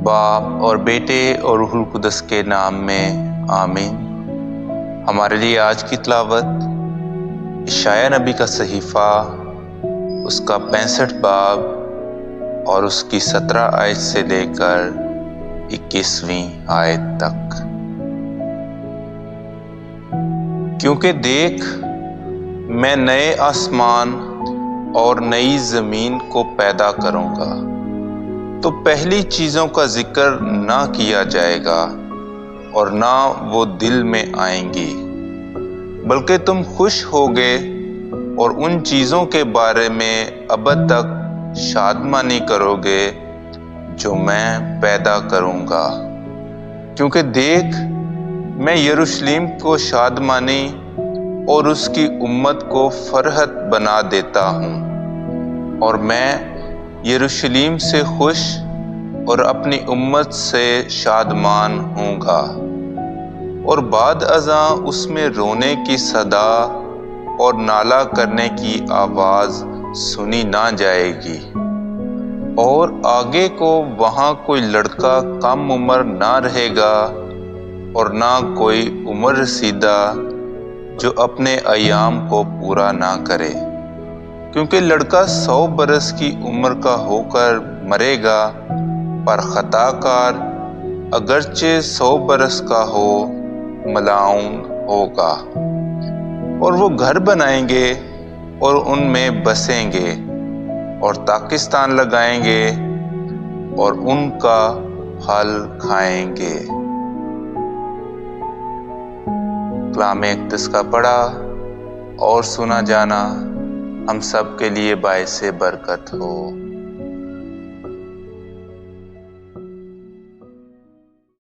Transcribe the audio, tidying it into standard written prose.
باپ اور بیٹے اور روح القدس کے نام میں آمین۔ ہمارے لیے آج کی تلاوت اشعیاء نبی کا صحیفہ، اس کا 65 باب اور اس کی 17 آیت سے لے کر 21ویں آیت تک۔ کیونکہ دیکھ، میں نئے آسمان اور نئی زمین کو پیدا کروں گا، تو پہلی چیزوں کا ذکر نہ کیا جائے گا اور نہ وہ دل میں آئیں گی، بلکہ تم خوش ہوگے اور ان چیزوں کے بارے میں ابد تک شادمانی کرو گے جو میں پیدا کروں گا۔ کیونکہ دیکھ، میں یروشلم کو شادمانی اور اس کی امت کو فرحت بنا دیتا ہوں، اور میں یروشلم سے خوش اور اپنی امت سے شادمان ہوں گا، اور بعد ازاں اس میں رونے کی صدا اور نالہ کرنے کی آواز سنی نہ جائے گی، اور آگے کو وہاں کوئی لڑکا کم عمر نہ رہے گا اور نہ کوئی عمر رسیدہ جو اپنے ایام کو پورا نہ کرے، کیونکہ لڑکا 100 برس کی عمر کا ہو کر مرے گا، پر خطا کار اگرچہ 100 برس کا ہو ملعون ہوگا۔ اور وہ گھر بنائیں گے اور ان میں بسیں گے، اور تاکستان لگائیں گے اور ان کا پھل کھائیں گے۔ کلام اقدس کا پڑھا اور سنا جانا ہم سب کے لیے باعث برکت ہو۔